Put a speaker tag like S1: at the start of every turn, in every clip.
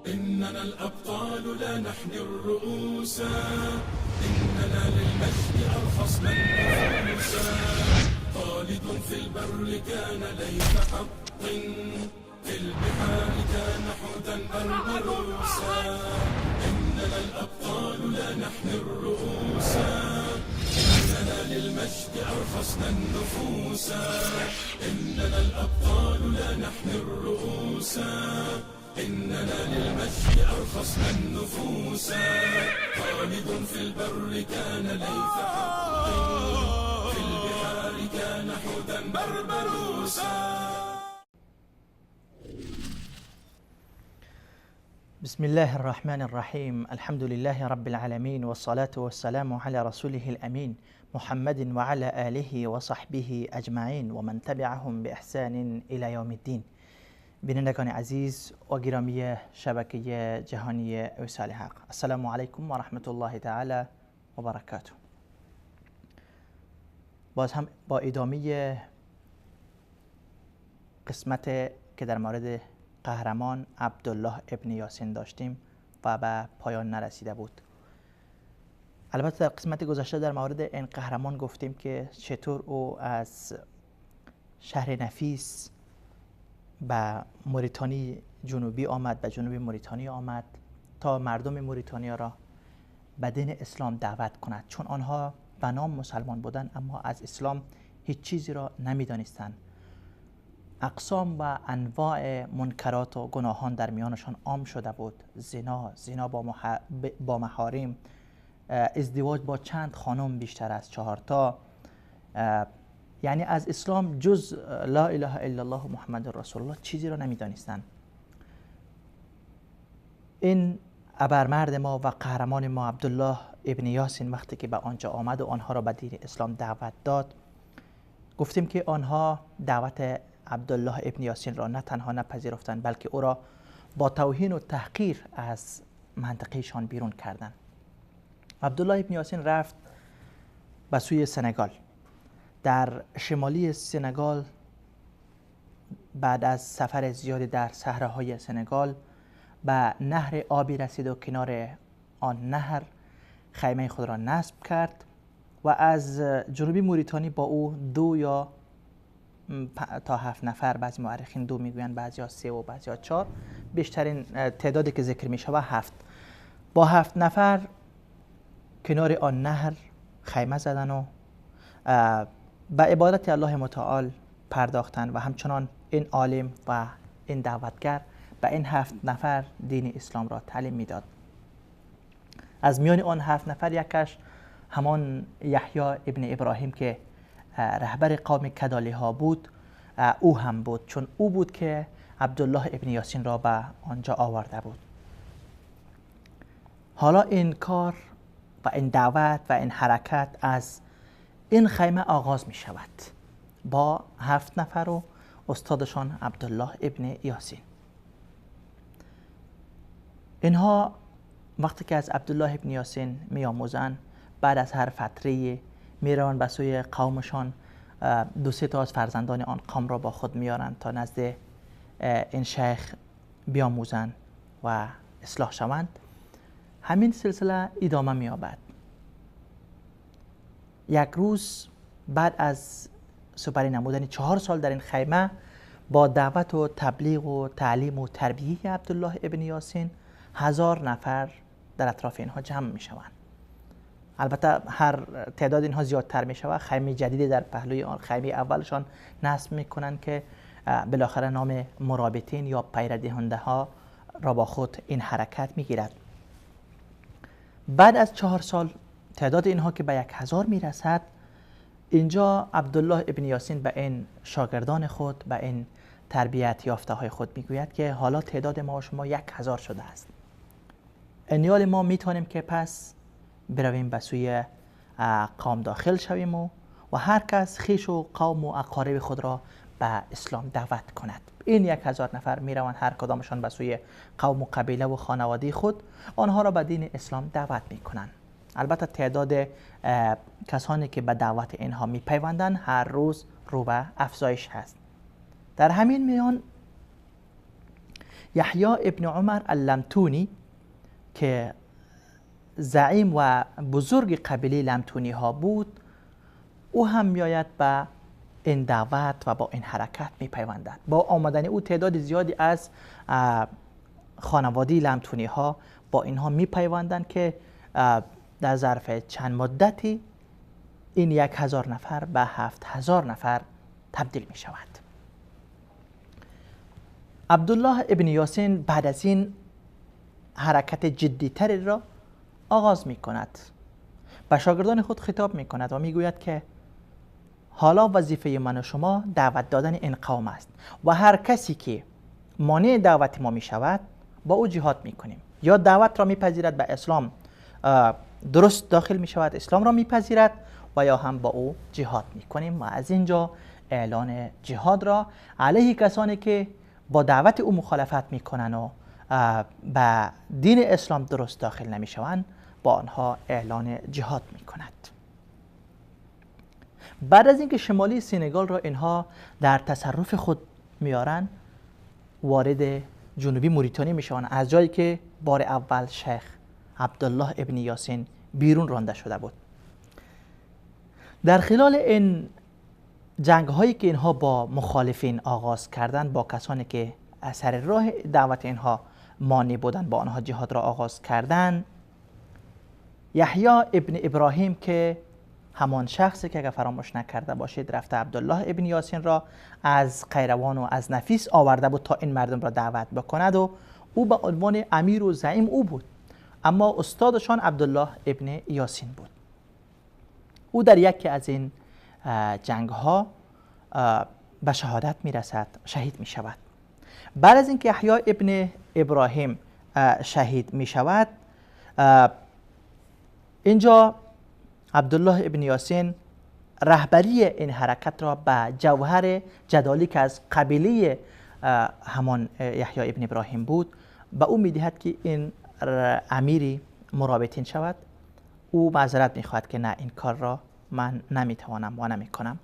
S1: إننا الأبطال لا نحني الرؤوس، إننا للمجد أرخصنا النفوس. خالد في البر كان ليث حق، في البحار كان حوتا بربروسا. إننا الأبطال لا نحني الرؤوس، إننا للمجد أرخصنا النفوس. إننا الأبطال لا نحني الرؤوس، إننا للمجد أرخصنا النفوس. خالد في البر كان ليث حق، في البحار كان حوتا بربروسا.
S2: بسم الله الرحمن الرحيم. الحمد لله رب العالمين، والصلاة والسلام على رسوله الأمين محمد وعلى آله وصحبه أجمعین و من تبعهم بإحسان إلى يوم الدين. بینندگان عزیز و گرامی شبکه جهانی وصال حق، السلام علیکم و رحمت الله تعالی و برکاته. باز هم با ادامه قسمت که در مورد قهرمان عبدالله ابن یاسین داشتیم و به پایان نرسیده بود. البته در قسمت گذشته در مورد این قهرمان گفتیم که چطور او از شهر نفیس به موریتانی جنوبی آمد، به جنوب موریتانی آمد تا مردم موریتانیا را به دین اسلام دعوت کند، چون آنها به نام مسلمان بودند اما از اسلام هیچ چیزی را نمیدانستند. اقسام و انواع منکرات و گناهان در میانشان عام شده بود. زنا با محارم، ازدواج با چند خانم بیشتر از 4 تا، یعنی از اسلام جز لا اله الا الله محمد رسول الله چیزی را نمیدانستند. این ابرمرد ما و قهرمان ما عبدالله ابن یاسین وقتی که به آنجا آمد و آنها را به دین اسلام دعوت داد، گفتیم که آنها دعوت عبدالله ابن یاسین را نه تنها نپذیرفتند بلکه او را با توهین و تحقیر از منطقهشان بیرون کردند. عبدالله ابن یاسین رفت به سوی سنگال. در شمالی سنگال بعد از سفر زیادی در صحراهای سنگال به نهر آبی رسید و کنار آن نهر خیمه خود را نصب کرد و از جنوبی موریتانی با او 2 یا تا 7 نفر، بعضی مورخین 2 میگویند، بعضی ها 3 و بعضی ها 4، بیشترین تعدادی که ذکر می شود 7. با 7 نفر کنار آن نهر خیمه زدن و به عبادت الله متعال پرداختند و همچنان این عالم و این دعوتگر به این 7 نفر دین اسلام را تعلیم میداد. از میان آن 7 نفر یکش همان یحیی ابن ابراهیم که رهبر قوم کدالی ها بود او هم بود، چون او بود که عبدالله ابن یاسین را به آنجا آورده بود. حالا این کار و این دعوت و این حرکت از این خیمه آغاز می شود با 7 نفر و استادشان عبدالله ابن یاسین. اینها وقتی که از عبدالله ابن یاسین می آموزند، بعد از هر فتره می روند به سوی قومشان، 2-3 تا از فرزندان آن قوم را با خود میارند تا نزد این شیخ بیاموزند و اصلاح شوند. همین سلسله ادامه می‌یابد. یک روز بعد از سپری نمودن 4 سال در این خیمه، با دعوت و تبلیغ و تعلیم و تربیه عبدالله ابن یاسین 1000 نفر در اطراف اینها جمع می شوند. البته هر تعداد اینها زیادتر می شود، خیمه جدیدی در پهلوی آن خیمه اولشان نصب می کنند که بالاخره نام مرابطین یا پیردهنده ها را با خود این حرکت می گیرد. بعد از 4 سال تعداد اینها که به 1000 می رسد، اینجا عبدالله ابن یاسین به این شاگردان خود، به این تربیت یافته های خود می گوید که حالا تعداد ما و شما 1000 شده است. انیال ما می توانیم که پس برویم به سوی قوم داخل شویم و هر کس خویش و قوم و اقارب خود را به اسلام دعوت کند. این 1000 نفر می روند هر کدامشان به سوی قوم و قبیله و خانواده خود، آنها را به دین اسلام دعوت می کنند. البته تعداد کسانی که به دعوت اینها می پیوندند هر روز رو به افزایش هست. در همین میان یحیی ابن عمر اللمتونی که زعیم و بزرگ قبیله لمتونی ها بود، او هم میآید به این دعوت و با این حرکت میپیوندد. با آمدن او تعداد زیادی از خانواده لمتونی ها با اینها میپیوندند که در ظرف چند مدتی این 1000 نفر به 7000 نفر تبدیل می شود. عبدالله ابن یاسین بعد از این حرکت جدیتری را آغاز می کند. به شاگردان خود خطاب می کند و می گوید که حالا وظیفه من و شما دعوت دادن این قوم است و هر کسی که مانع دعوت ما می شود با او جهاد می کنیم. یا دعوت را می پذیرد به اسلام، درست داخل می شود، اسلام را می پذیرد، و یا هم با او جهاد می کنیم. و از اینجا اعلان جهاد را علیه کسانی که با دعوت او مخالفت می کنند و به دین اسلام درست داخل نمی شوند با آنها اعلان جهاد می کند. بعد از اینکه شمالی سنگال را اینها در تصرف خود میارن، وارد جنوبی موریتانی میشوند، از جایی که بار اول شیخ عبدالله ابن یاسین بیرون رانده شده بود. در خلال این جنگ هایی که اینها با مخالفین آغاز کردند، با کسانی که اثر راه دعوت اینها مانع بودند با آنها جهاد را آغاز کردند، یحیی ابن ابراهیم که همان شخصی که اگر فراموش نکرده باشید رفته عبدالله ابن یاسین را از قیروان و از نفیس آورده بود تا این مردم را دعوت بکند و او به عنوان امیر و زعیم او بود، اما استادشان عبدالله ابن یاسین بود. او در یکی از این جنگ ها به شهادت میرسد، شهید می شود. بعد از اینکه یحیی ابن ابراهیم شهید می شود، اینجا عبدالله ابن یاسین رهبری این حرکت را به جوهر جدالی که از قبیله همان یحیی ابن ابراهیم بود به او میدهد که این امیری مرابطین شود. او معذرت میخواهد که نه، این کار را من نمیتوانم و نمیکنم.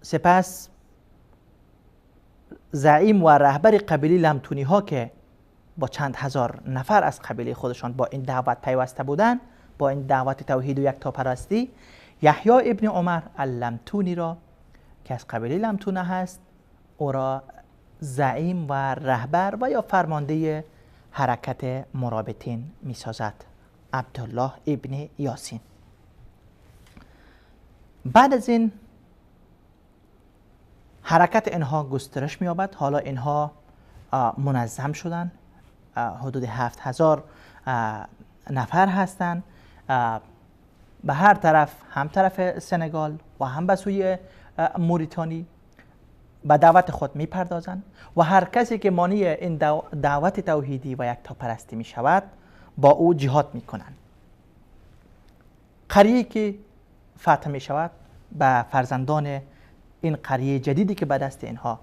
S2: سپس زعیم و رهبر قبیله لمتونی ها که با چند هزار نفر از قبیله خودشان با این دعوت پیوسته بودند، با این دعوت توحید و یکتاپرستی، یحیی ابن عمر اللمتونی را که از قبیله لمتونه هست، او را زعیم و رهبر و یا فرمانده حرکت مرابطین می سازد، عبدالله ابن یاسین. بعد از این حرکت اینها گسترش می یابد. حالا اینها منظم شدن، حدود 7000 نفر هستند، به هر طرف، هم طرف سنگال و هم به سوی موریتانی به دعوت خود می پردازند و هر کسی که مانع این دعوت توحیدی و یکتاپرستی می شود با او جهاد می کنند. قریه که فتح می شود به فرزندان این قریه جدیدی که به دست اینها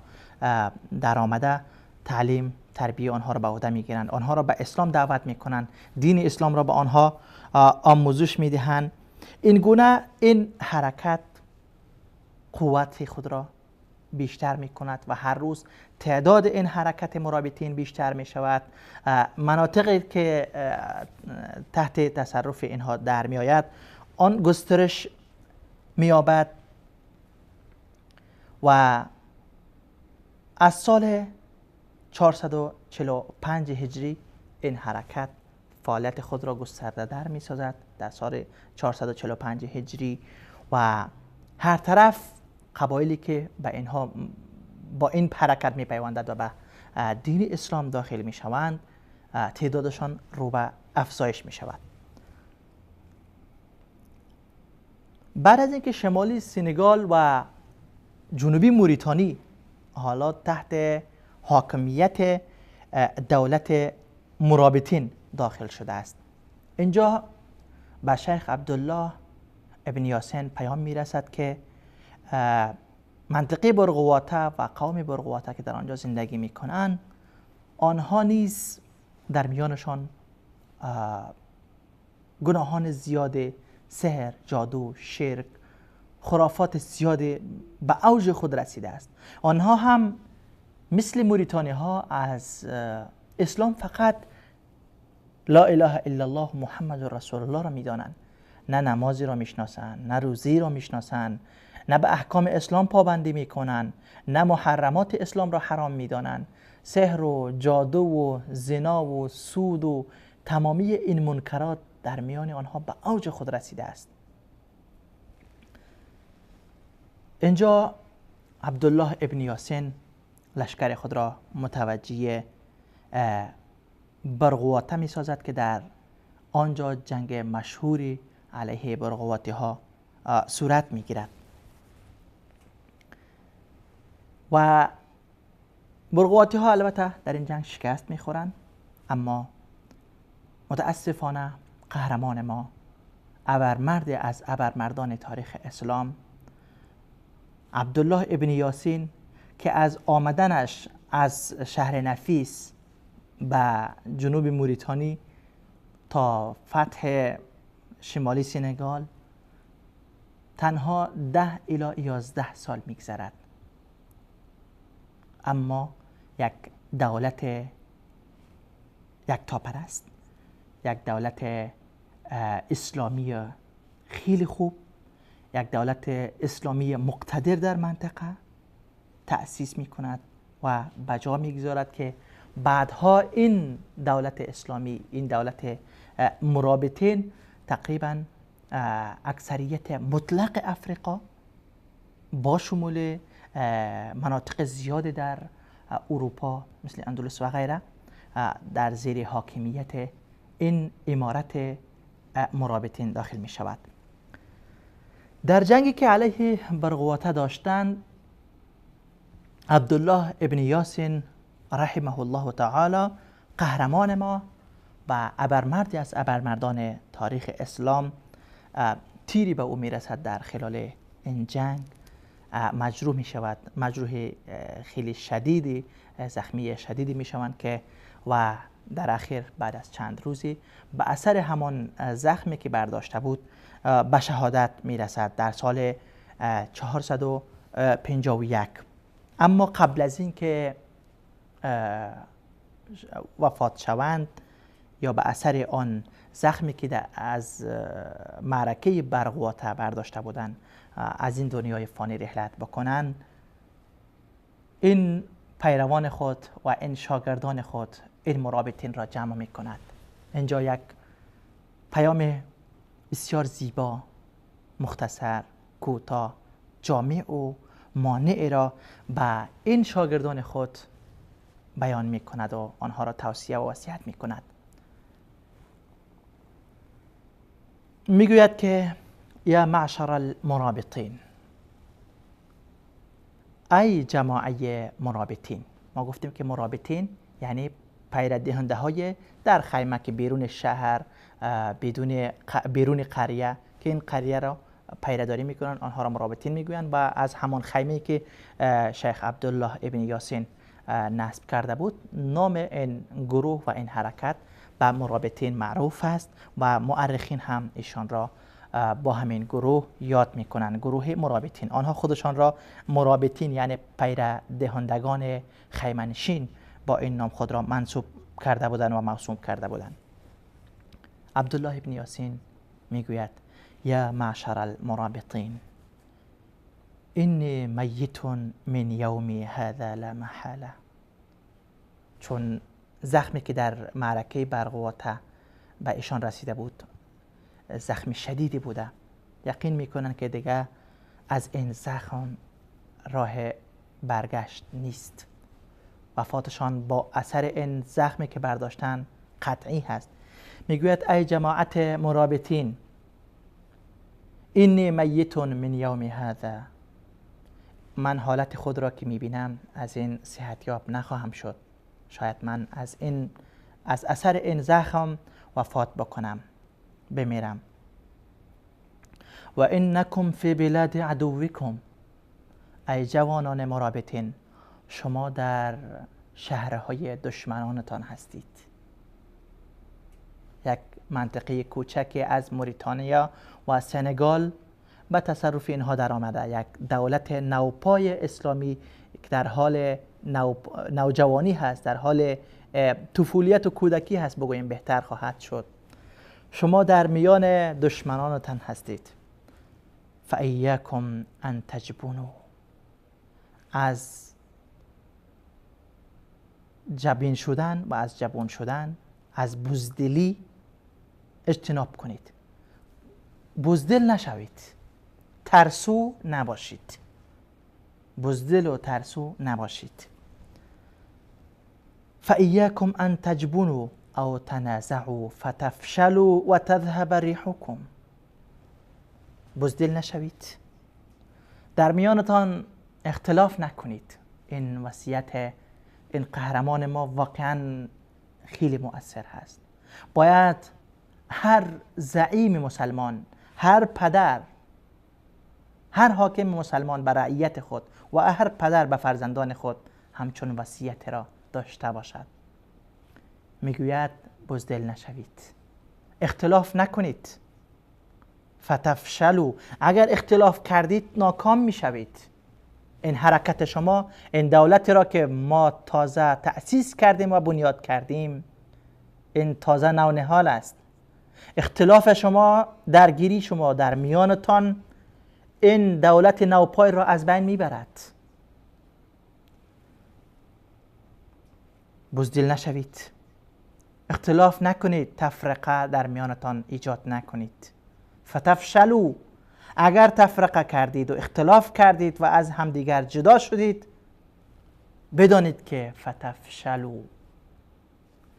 S2: در آمده تعلیم تربیه آنها را به عهده می گیرند، آنها را به اسلام دعوت می کنند، دین اسلام را به آنها آموزش می دهند. این گونه این حرکت قوت خود را بیشتر می کند و هر روز تعداد این حرکت مرابطین بیشتر می شود. مناطقی که تحت تصرف اینها در می آید آن گسترش می یابد و از سال 445 هجری این حرکت فعالیت خود را گسترده در می سازد. در سال 445 هجری و هر طرف قبایلی که به اینها با این حرکت می پیوندد و به دین اسلام داخل می شوند تعدادشان رو به افزایش می شود. بعد از اینکه شمالی سنگال و جنوبی موریتانی حالا تحت حاکمیت دولت مرابطین داخل شده است، اینجا به شیخ عبدالله ابن یاسین پیام می رسد که منطقه برغواته و قوم برغواته که در آنجا زندگی می کنند، آنها نیز در میانشان گناهان زیاد، سحر، جادو، شرک، خرافات زیاد به اوج خود رسیده است. آنها هم مثل موریتانی ها از اسلام فقط لا اله الا الله محمد رسول الله را میدانند، نه نمازی را میشناسند، نه روزی را میشناسند، نه به احکام اسلام پابندی میکنند، نه محرمات اسلام را حرام میدانند. سحر و جادو و زنا و سود و تمامی این منکرات در میان آنها به اوج خود رسیده است. اینجا عبدالله ابن یاسین لشکر خود را متوجه برغواته می سازد که در آنجا جنگ مشهوری علیه برغواتی ها صورت می گیرد و برغواتی ها البته در این جنگ شکست می خورند، اما متاسفانه قهرمان ما، ابرمرد از ابرمردان تاریخ اسلام، عبدالله ابن یاسین، که از آمدنش از شهر نفیس به جنوب موریتانی تا فتح شمالی سنگال تنها 10 الی 11 سال میگذرد، اما یک دولت یکتاپرست، یک دولت اسلامی خیلی خوب، یک دولت اسلامی مقتدر در منطقه تأسیس می کند و بجا می گذارد که بعدها این دولت اسلامی، این دولت مرابطین، تقریبا اکثریت مطلق افریقا با شمول مناطق زیاد در اروپا مثل اندلس و غیره در زیر حاکمیت این امارت مرابطین داخل می شود. در جنگی که علیه برغواته داشتند، عبدالله ابن یاسین رحمه الله تعالی، قهرمان ما و ابرمردی از ابرمردان تاریخ اسلام، تیری به او میرسد در خلال این جنگ، مجروح می شود، مجروح خیلی شدیدی، زخمی شدیدی می شوند که و در اخیر بعد از چند روزی به اثر همان زخمی که برداشته بود به شهادت می رسد در سال 451. اما قبل از این که وفات شوند یا به اثر آن زخمی که از معرکه برغواته برداشته بودند از این دنیای فانی رحلت بکنند، این پیروان خود و این شاگردان خود این مرابطین را جمع می کند. اینجا یک پیام بسیار زیبا، مختصر، کوتاه، جامع و مانع را به این شاگردان خود بیان می کند و آنها را توصیه و وصیت می کند. می گوید که یا معشر المرابطین، ای جماعه مرابطین. ما گفتیم که مرابطین یعنی پیردهنده های در خیمه که بیرون شهر، بیرون قریه که این قریه را پیرداری میکنن، آنها را مرابطین میگویند و از همان خیمه که شیخ عبدالله ابن یاسین نصب کرده بود نام این گروه و این حرکت به مرابطین معروف است و مورخین هم ایشان را با همین گروه یاد میکنند، گروه مرابطین. آنها خودشان را مرابطین یعنی پیردهندگان خیمه نشین با این نام خود را منصوب کرده بودند و موسوم کرده بودند. عبدالله ابن یاسین میگوید یا معشر المرابطین اینی میت من یومی هذا لا محاله. چون زخمی که در معرکه برغواته به ایشان رسیده بود زخم شدیدی بوده، یقین میکنن که دیگه از این زخم راه برگشت نیست. وفاتشان با اثر این زخمی که برداشتن قطعی هست. میگوید ای جماعت مرابطین اینی میت من یوم هذا، من حالت خود را که میبینم از این صحتیاب نخواهم شد، شاید من از اثر این زخم وفات بکنم، بمیرم. و انکم فی بلاد عدوکم، ای جوانان مرابطین شما در شهرهای دشمنانتان هستید. یک منطقه کوچکی از موریتانیا و سنگال به تصرف اینها در آمده. یک دولت نوپای اسلامی که در حال نوجوانی هست، در حال طفولیت و کودکی هست بگوییم بهتر خواهد شد. شما در میان دشمنانتان هستید. فایاکم ان تجبنوا، از جبین شدن و از جبون شدن، از بزدلی اجتناب کنید. بزدل نشوید، ترسو نباشید، بزدل و ترسو نباشید. فایاکم ان تجبنوا او تنازعوا فتفشلوا و تذهب ریحکم. بزدل نشوید، در میانتان اختلاف نکنید. این وصیت این قهرمان ما واقعا خیلی مؤثر هست. باید هر زعیم مسلمان، هر پدر، هر حاکم مسلمان به رعیت خود و هر پدر به فرزندان خود همچون وصیت را داشته باشد. میگوید بزدل نشوید، اختلاف نکنید. فتفشلوا، اگر اختلاف کردید ناکام میشوید. این حرکت شما، این دولتی را که ما تازه تأسیس کردیم و بنیاد کردیم، این تازه نونهال است. اختلاف شما، درگیری شما در میانتان این دولت نوپای را از بین میبرد. بزدل نشوید، اختلاف نکنید، تفرقه در میانتان ایجاد نکنید. فتفشلوا، اگر تفرقه کردید و اختلاف کردید و از همدیگر جدا شدید، بدانید که فتفشلوا،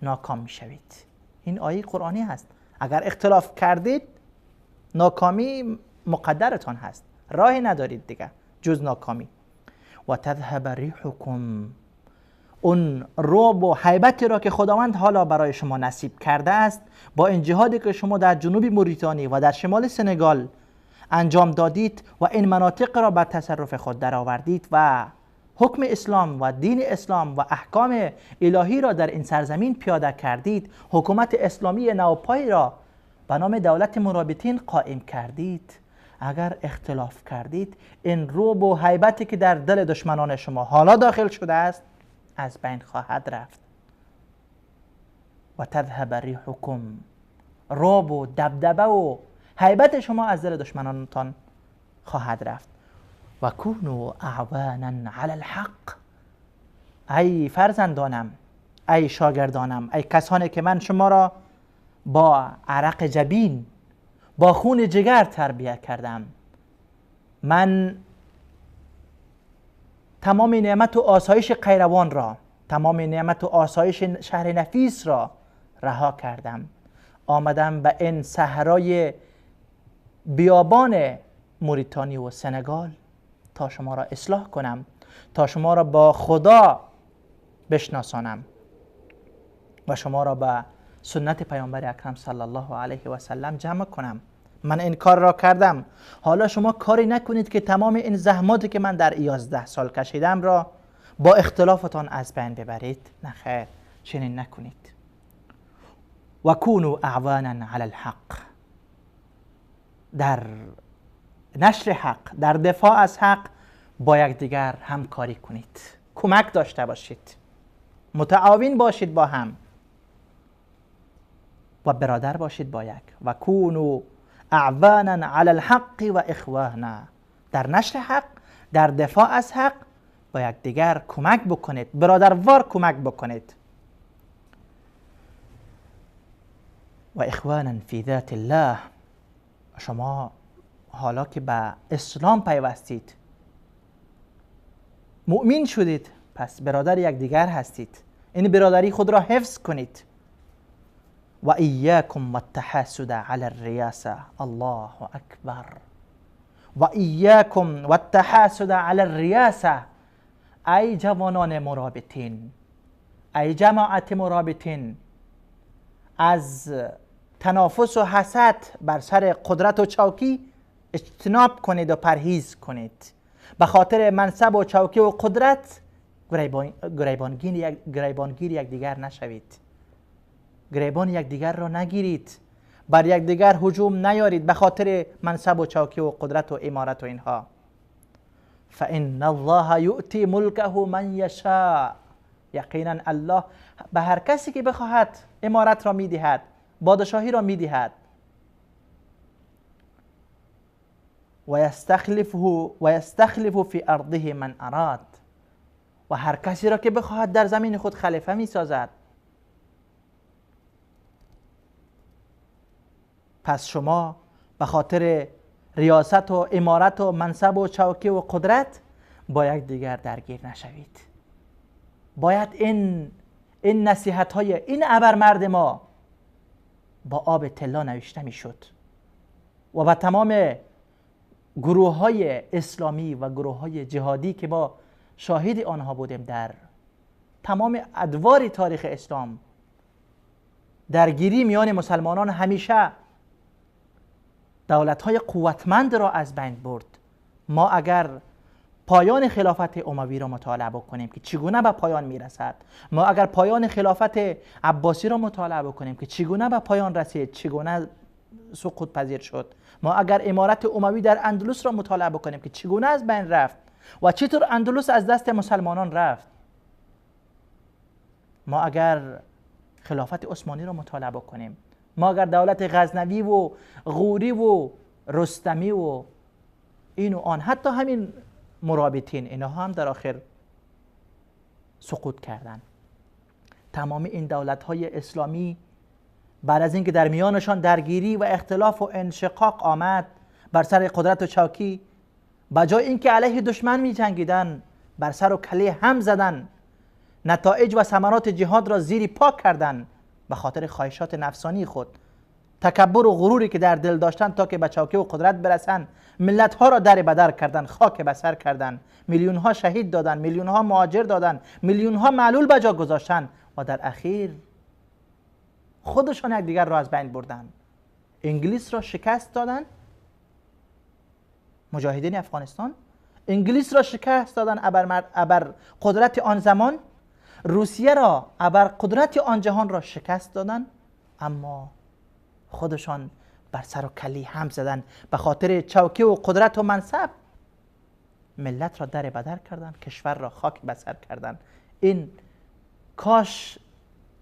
S2: ناکام میشوید. این آیه قرآنی هست. اگر اختلاف کردید ناکامی مقدرتان هست، راهی ندارید دیگه جز ناکامی. و تذهب ریحکم، اون رعب و هیبتی را که خداوند حالا برای شما نصیب کرده است، با این جهادی که شما در جنوب موریتانی و در شمال سنگال انجام دادید و این مناطق را به تصرف خود درآوردید و حکم اسلام و دین اسلام و احکام الهی را در این سرزمین پیاده کردید، حکومت اسلامی نوپای را به نام دولت مرابطین قائم کردید. اگر اختلاف کردید، این رعب و هیبتی که در دل دشمنان شما حالا داخل شده است از بین خواهد رفت. و تذهب ریحکم، رعب و دبدبه و هیبت شما از دل دشمنانتان خواهد رفت. و کونوا اعوانا علی الحق، ای فرزندانم، ای شاگردانم، ای کسانی که من شما را با عرق جبین، با خون جگر تربیت کردم، من تمام نعمت و آسایش قیروان را، تمام نعمت و آسایش شهر نفیس را رها کردم، آمدم به این صحرای بیابان موریتانی و سنگال تا شما را اصلاح کنم، تا شما را با خدا بشناسانم و شما را به سنت پیامبر اکرم صلی الله علیه و سلم جمع کنم. من این کار را کردم، حالا شما کاری نکنید که تمام این زحماتی که من در 11 سال کشیدم را با اختلافتان از بین ببرید. نه خیر، چنین نکنید. و کونوا اعوانا علی الحق، در نشر حق، در دفاع از حق با یکدیگر همکاری کنید، کمک داشته باشید، متعاون باشید با هم و برادر باشید با یک. و کونوا اعوانا علی الحق و اخوانا، در نشر حق، در دفاع از حق با یکدیگر کمک بکنید، برادروار کمک بکنید. و اخوانا فی ذات الله، شما حالا که به اسلام پیوستید، مؤمن شدید، پس برادر یکدیگر هستید. این برادری خود را حفظ کنید. و ایاکم والتحاسد علی الریاسه، الله اکبر. و ایاکم والتحاسد علی الریاسه، ای جوانان مرابطین، ای جماعت مرابطین، از تنافس و حسد بر سر قدرت و چوکی اجتناب کنید و پرهیز کنید. به خاطر منصب و چوکی و قدرت گریبانگیر یکدیگر نشوید، گریبان یکدیگر را نگیرید. بر یکدیگر هجوم نیارید به خاطر منصب و چوکی و قدرت و امارت و اینها. فإن الله یؤتی ملکه من یشاء، یقینا الله به هر کسی که بخواهد امارت را میدهد، پادشاهی را میدهد. و یستخلف فی ارضه من اراد، و هر کسی را که بخواهد در زمین خود خلیفه میسازد. پس شما به خاطر ریاست و امارت و منصب و چوکی و قدرت با یک دیگر درگیر نشوید. باید این نصیحت های این ابرمرد ما با آب طلا نوشته میشد و به تمام گروه های اسلامی و گروه های جهادی که ما شاهد آنها بودیم در تمام ادوار تاریخ اسلام. درگیری میان مسلمانان همیشه دولت های قوتمند را از بین برد. ما اگر پایان خلافت اموی را مطالعه بکنیم که چگونه به پایان میرسد، ما اگر پایان خلافت عباسی را مطالعه بکنیم که چگونه به پایان رسید، چگونه سقوط پذیر شد، ما اگر امارت اموی در اندلس را مطالعه بکنیم که چگونه از بین رفت و چطور اندلس از دست مسلمانان رفت، ما اگر خلافت عثمانی را مطالعه بکنیم، ما اگر دولت غزنوی و غوری و رستمی و این و آن، حتی همین مرابطین، اینها هم در آخر سقوط کردند. تمام این دولت های اسلامی بعد از اینکه در میانشان درگیری و اختلاف و انشقاق آمد بر سر قدرت و چوکی، بجای اینکه علیه دشمن می جنگیدن بر سر و کله هم زدن، نتایج و ثمرات جهاد را زیر پا کردن به خاطر خواهشات نفسانی خود، تکبر و غروری که در دل داشتن تا که به چوکی و قدرت برسن، ملت ها را در بدر کردن، خاک به سر کردن، میلیون ها شهید دادن، میلیون ها مهاجر دادن، میلیون ها معلول به جا گذاشتن و در اخیر خودشان یک دیگر را از بین بردن. انگلیس را شکست دادن، مجاهدین افغانستان انگلیس را شکست دادن، ابر قدرت آن زمان. روسیه را ابر قدرت آن جهان را شکست دادن، اما خودشان بر سر و کلی هم زدن به خاطر چوکی و قدرت و منصب، ملت را در بدر کردن، کشور را خاک به سر کردن. این کاش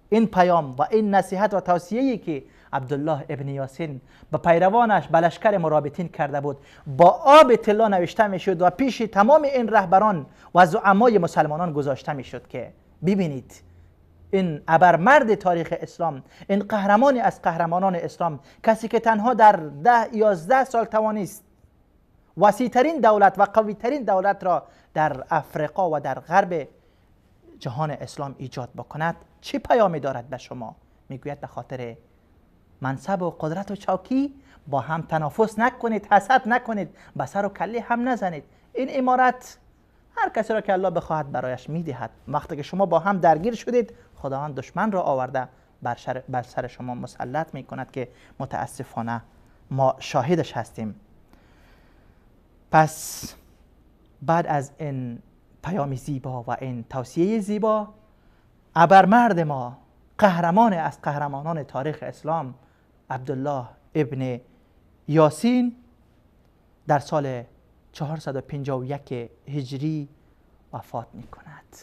S2: این پیام و این نصیحت و توصیه‌ای که عبدالله ابن یاسین به پیروانش به لشکر مرابطین کرده بود با آب طلا نوشته میشد و پیش تمام این رهبران و زعمای مسلمانان گذاشته میشد که ببینید این ابرمرد تاریخ اسلام، این قهرمانی از قهرمانان اسلام، کسی که تنها در 10-11 سال توانست وسیع‌ترین دولت و قوی‌ترین دولت را در افریقا و در غرب جهان اسلام ایجاد بکند، چه پیامی دارد به شما؟ میگوید به خاطر منصب و قدرت و چوکی با هم تنافس نکنید، حسد نکنید، به سر و کله هم نزنید. این امارت هر کسی را که الله بخواهد برایش میدهد. وقتی که شما با هم درگیر شدید، خداوند دشمن را آورده بر سر شما مسلط میکند که متاسفانه ما شاهدش هستیم. پس بعد از این پیام زیبا و این توصیه زیبا، ابرمرد ما، قهرمان از قهرمانان تاریخ اسلام، عبدالله ابن یاسین در سال 451 هجری وفات می کند.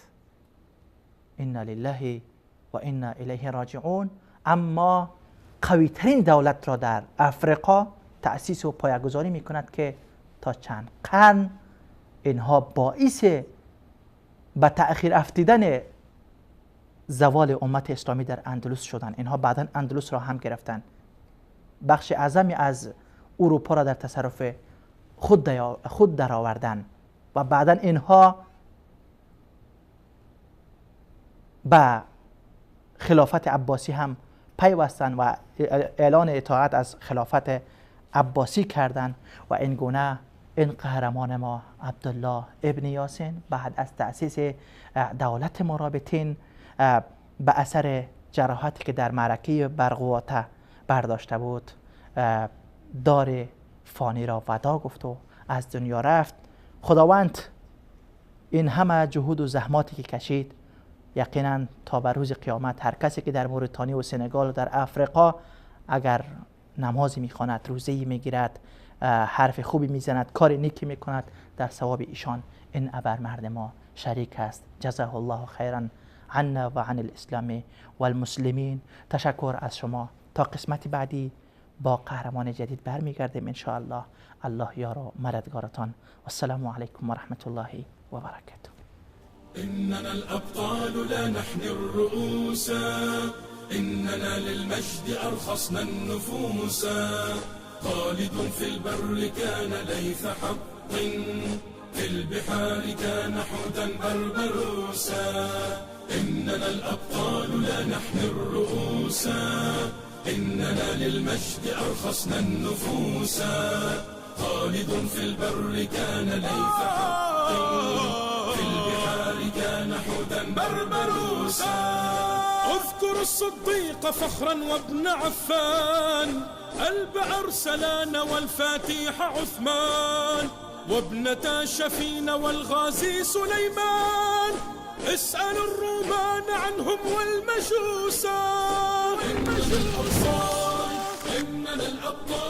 S2: انا لله و انا الیه راجعون. اما قوی ترین دولت را در افریقا تأسیس و پایه‌گذاری می کند که تا چند قرن اینها باعث به تأخیر افتیدن زوال امت اسلامی در اندلس شدند. اینها بعداً اندلس را هم گرفتند، بخش اعظمی از اروپا را در تصرف خود درآوردند و بعداً اینها به خلافت عباسی هم پیوستند و اعلان اطاعت از خلافت عباسی کردند. و این گونه این قهرمان ما عبدالله ابن یاسین بعد از تأسیس دولت مرابطین به اثر جراحاتی که در معرکه برقواته برداشته بود، دار فانی را وداع گفت و از دنیا رفت. خداوند این همه جهود و زحماتی که کشید، یقینا تا به روز قیامت هر کسی که در موریتانیا و سنگال و در افریقا اگر نمازی میخواند، روزه‌ای میگیرد، حرف خوبی میزند، کار نیکی میکند، در ثواب ایشان این ابرمرد ما شریک است. جزاه الله خیرا عنا و عن الاسلام و المسلمین. تشکر از شما. تا قسمت بعدی با قهرمان جدید برمیگردیم ان شاء الله. الله یار و مددگارتان. و السلام علیکم و رحمت الله و برکاته.
S1: إننا الأبطال لا نحني الرؤوس، إننا للمجد أرخصنا النفوس. خالد في البر كان ليث حق، في البحار كان حوتا بربروسا. إننا الأبطال لا نحني الرؤوس، إننا للمجد أرخصنا النفوس. خالد في البر كان ليث حق، في البحار كان حوتا بربروسا. اذكر الصديق فخرا وابن عفان، الب أرسلان والفاتيح عثمان، وابنتا شفين والغازي سليمان. اسأل الرومان عنهم والمجوسا. إننا الأبطال، إننا الأبطال.